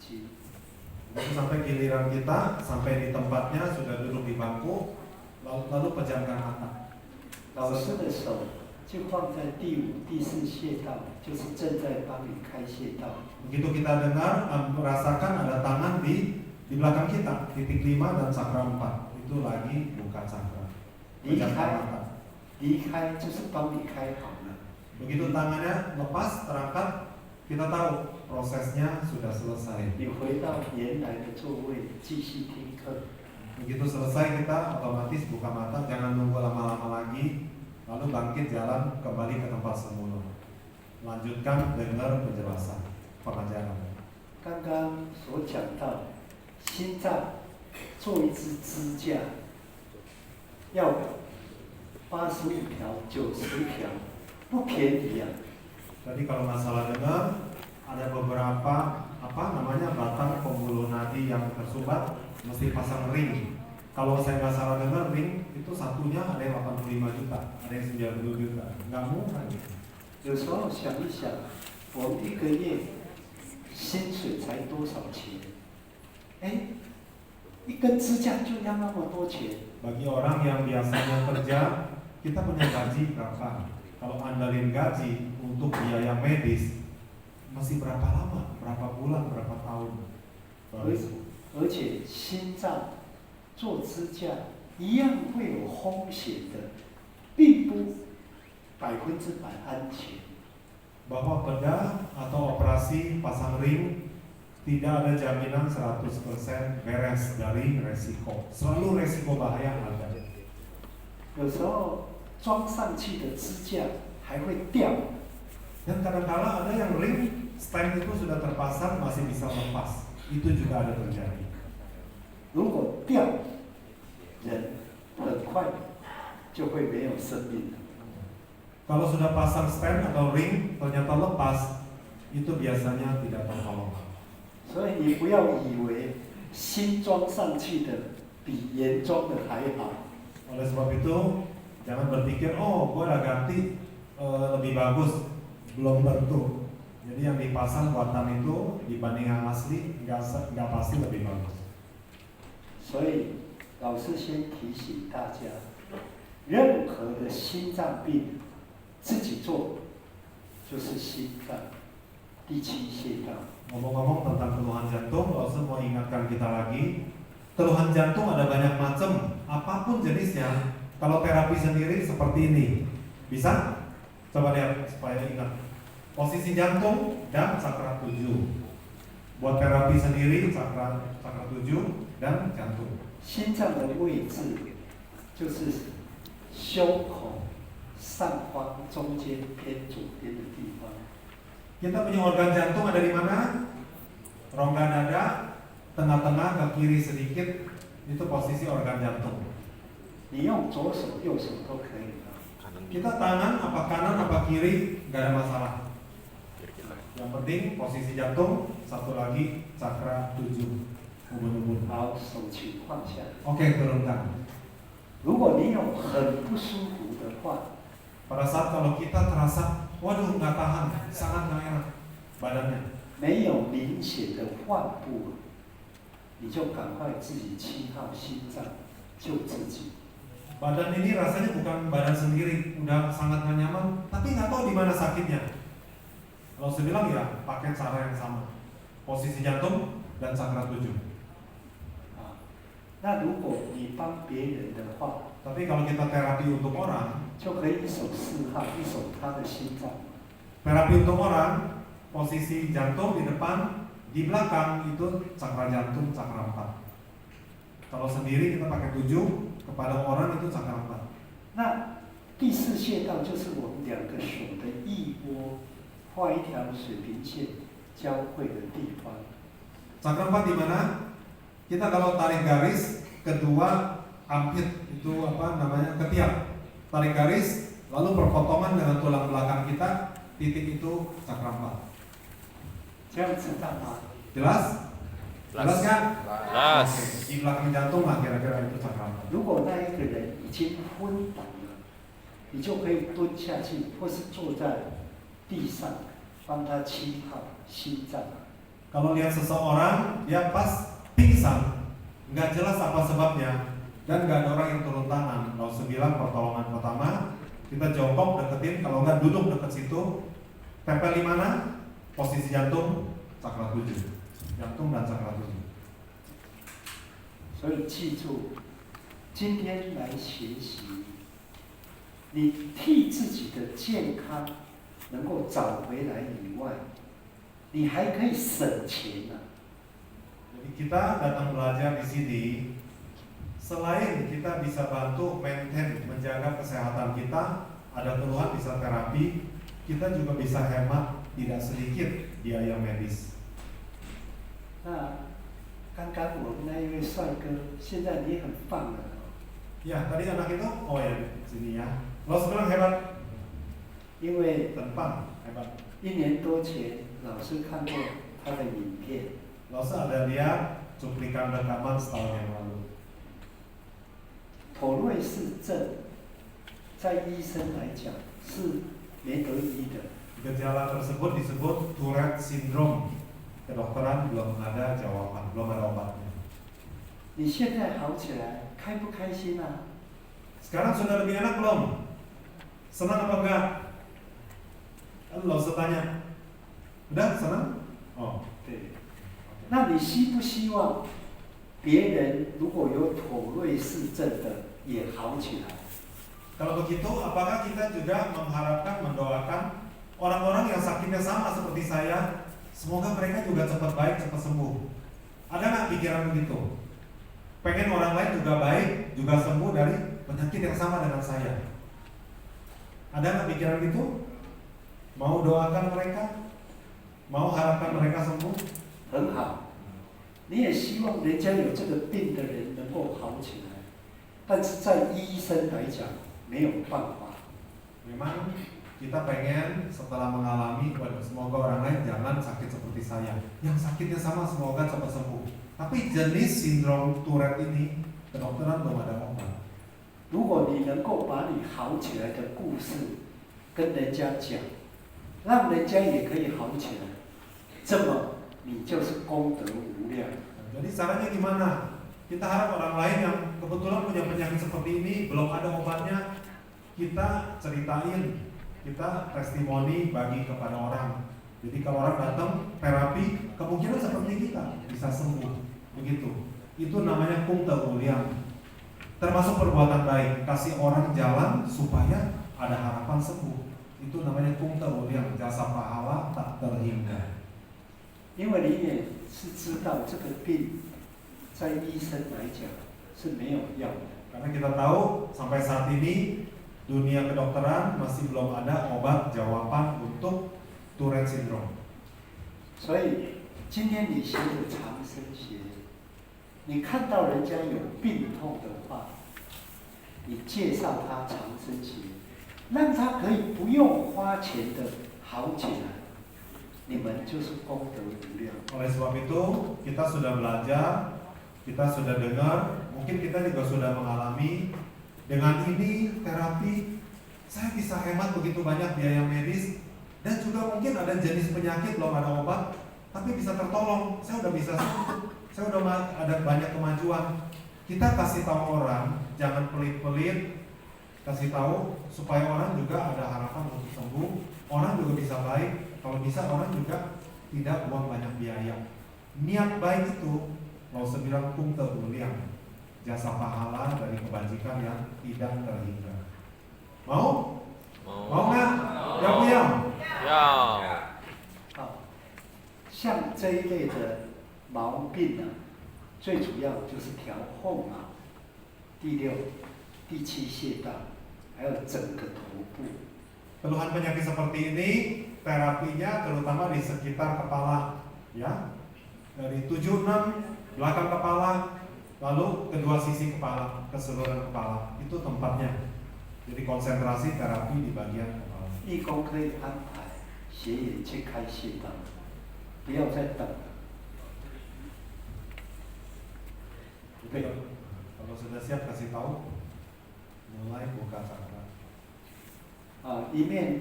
经。 Sampai giliran kita, sampai di tempatnya, sudah duduk di bangku, lalu pejamkan mata. 老师的手就放在第5、第4穴道，就是正在帮你开穴道。 Begitu kita dengar, merasakan ada tangan di belakang kita, titik 5 dan cakra 4. Itu lagi buka cakra. 离 Pejamkan 开， mata. 离开就是帮你开好了。 Begitu tangannya lepas, terangkat, kita tahu prosesnya sudah selesai. 你回到原来的座位，继续听课。 Begitu selesai kita otomatis buka mata, jangan nunggu lama-lama lagi, lalu bangkit jalan kembali ke tempat semula. Lanjutkan dengar penjelasan pengajaran. 刚刚所讲到，心脏做一支支架，要85条、90条，不便宜啊。 Jadi kalau masalah dengar, ada beberapa batang pembuluh nadi yang tersumbat, mesti pasang ring. Kalau saya nggak salah dengar, ring itu satunya ada yang 85 juta, ada yang 90 juta, nggak murah gitu. 有时候想一想，我们1个月薪水才多少钱？哎，一根支架就要那么多钱。 Bagi orang yang biasanya kerja, kita punya gaji berapa? Kalau andalin gaji untuk biaya medis, masih berapa lama? Berapa bulan? Berapa tahun? 而且心脏做支架一样会有风险的，并不100%安全。 Bahwa bedah atau operasi pasang ring tidak ada jaminan 100% beres dari resiko. Selalu resiko bahaya ada. 有时候装上去的支架还会掉。 Dan kadang-kala ada yang ring stand itu sudah terpasang masih bisa lepas. Itu juga ada terjadi. 如果掉，人很快就会没有生命了。 Kalau sudah pasang stand atau ring ternyata lepas, itu biasanya tidak tertolong. 所以你不要以为新装上去的比原装的还好。 Oleh sebab itu, jangan berpikir, oh gue udah ganti lebih bagus, belum tentu. Jadi yang dipasang buatan itu dibanding yang asli nggak pasti lebih bagus. 所以老师先提醒大家，任何的心脏病自己做就是心脏第7穴道。 Ngomong-ngomong tentang keluhan jantung, Rasul mau ingatkan kita lagi, keluhan jantung ada banyak macam, apapun jenisnya. Kalau terapi sendiri seperti ini, bisa? Coba lihat supaya ingat. Posisi jantung dan cakra 7. Buat terapi sendiri cakra 7 dan jantung. 心脏的位置就是胸口上方中间偏左边的地方。 Kita punya organ jantung ada di mana? Rongga dada, tengah-tengah ke kiri sedikit, itu posisi organ jantung. 你用左手、右手都可以的。 Kita tangan apa kanan apa kiri nggak ada masalah. Yang penting posisi jantung, satu lagi cakra 7, ubun-ubun. 好，手请放下。 Oke, turunkan. 如果你有很不舒服的话， Pada saat kalau kita terasa, waduh nggak tahan, sangat nggak enak badannya. 没有明显的患部，你就赶快自己7号心脏救自己。 Badan ini rasanya bukan badan sendiri, udah sangat nggak nyaman, tapi nggak tahu di mana sakitnya. Kalau saya bilang ya, pakai cara yang sama. Posisi jantung dan cakra 7. 那如果你帮别人的话， Tapi kalau kita terapi untuk orang, 就可以一手4号，一手他的心脏。 terapi untuk orang, posisi jantung di depan, di belakang itu cakra jantung, cakra 4. Kalau sendiri kita pakai 7, kepada orang itu cakra 4. 那第4穴道就是我们2个手的腋窝画一条水平线交汇的地方。 Cakra 4 di mana? Kita kalau tarik garis, kedua ampit itu ketiak. Tarik garis, lalu perpotongan dengan tulang belakang kita, titik itu cakra 4. 这样知道吗？ Jelas? Jelas kan? Jelas. Oke, di belakang jantung lah kira-kira itu cakra 4. 如果那一个人已经昏倒了，你就可以蹲下去，或是坐在地上，帮他7号心脏 Kalau lihat seseorang, dia pas pingsan, nggak jelas apa sebabnya, dan nggak ada orang yang turun tangan. Lalu saya bilang pertolongan pertama, kita jongkok deketin, kalau nggak duduk deket situ, tempel di mana? Posisi jantung, cakra 7, jantung dan cakra 7. 所以记住，今天来学习，你替自己的健康能够找回来以外，你还可以省钱啊。 Jadi kita datang belajar di sini, selain kita bisa bantu maintain, menjaga kesehatan kita, ada keluhan bisa terapi, kita juga bisa hemat tidak sedikit biaya medis. 那刚刚我们那一位帅哥，现在你很棒了。 Ya, tadi anak itu, oh ya, sini ya. Lo sekarang hebat, 因为 tempat hebat. 1年多前，老师看过他的影片， Lo ada lihat cuplikan rekaman setahun yang lalu. 妥瑞氏症，在医生来讲是没得医的。 Gejala tersebut disebut Tourette syndrome. Kedokteran belum ada jawaban, belum ada obatnya. 你现在好起来，开不开心啊？ Sekarang sudah lebih enak belum? Senang apa enggak? Lo tanya. Udah senang? Oh. 对。那你希不希望别人如果有妥瑞氏症的也好起来？ Kalau begitu, apakah kita juga mengharapkan, mendoakan orang-orang yang sakitnya sama seperti saya, semoga mereka juga cepat baik, cepat sembuh? Ada nggak pikiran begitu? Pengen orang lain juga baik, juga sembuh dari penyakit yang sama dengan saya? Ada nggak pikiran gitu? Mau doakan mereka? Mau harapkan mereka sembuh? 很好，你也希望人家有这个病的人能够好起来，但是在医生来讲没有办法。 Memang kita pengen setelah mengalami, waduh, semoga orang lain jangan sakit seperti saya. Yang sakitnya sama semoga cepat sembuh. Tapi jenis sindrom Tourette ini kedokteran belum ada obat. 如果你能够把你好起来的故事跟人家讲，让人家也可以好起来，这么你就是功德无量。 Jadi caranya gimana? Kita harap orang lain yang kebetulan punya penyakit seperti ini belum ada obatnya, kita ceritain, kita testimoni bagi kepada orang. Jadi kalau orang datang terapi, kemungkinan seperti kita bisa sembuh. Begitu. Itu namanya kungte uliang. Termasuk perbuatan baik, kasih orang jalan supaya ada harapan sembuh. Itu namanya kungte uliang, jasa pahala tak terhingga. 因为你也是知道这个病，在医生来讲是没有药的。 Karena kita tahu sampai saat ini dunia kedokteran masih belum ada obat jawaban untuk Tourette syndrome. 所以今天你学的长生学，你看到人家有病痛的话，你介绍他长生学，让他可以不用花钱的好起来，你们就是功德无量。 Oleh sebab itu kita sudah belajar, kita sudah dengar, mungkin kita juga sudah mengalami. Dengan ini terapi saya bisa hemat begitu banyak biaya medis, dan juga mungkin ada jenis penyakit belum ada obat tapi bisa tertolong. Saya udah bisa sembuh, saya udah ada banyak kemajuan. Kita kasih tahu orang, jangan pelit-pelit, kasih tahu supaya orang juga ada harapan untuk sembuh, orang juga bisa baik. Kalau bisa orang juga tidak buang banyak biaya. Niat baik itu, mau sebilang kungte uliang, jasa pahala dari kebajikan yang tidak terhingga. Mau? Mau nggak? Ya punya. 要好，像这一类的毛病呢、最主要就是调后脑、第六、第七穴道，还有整个头部。 Keluhan penyakit seperti ini terapinya terutama di sekitar kepala, ya, dari 7-6 belakang kepala, lalu kedua sisi kepala, keseluruhan kepala, itu tempatnya. Jadi konsentrasi terapi di bagian kepala. 义工可以安排斜眼切开穴道，不要再等了。 Oke, kalau sudah siap kasih tahu, mulai buka cakra. 一面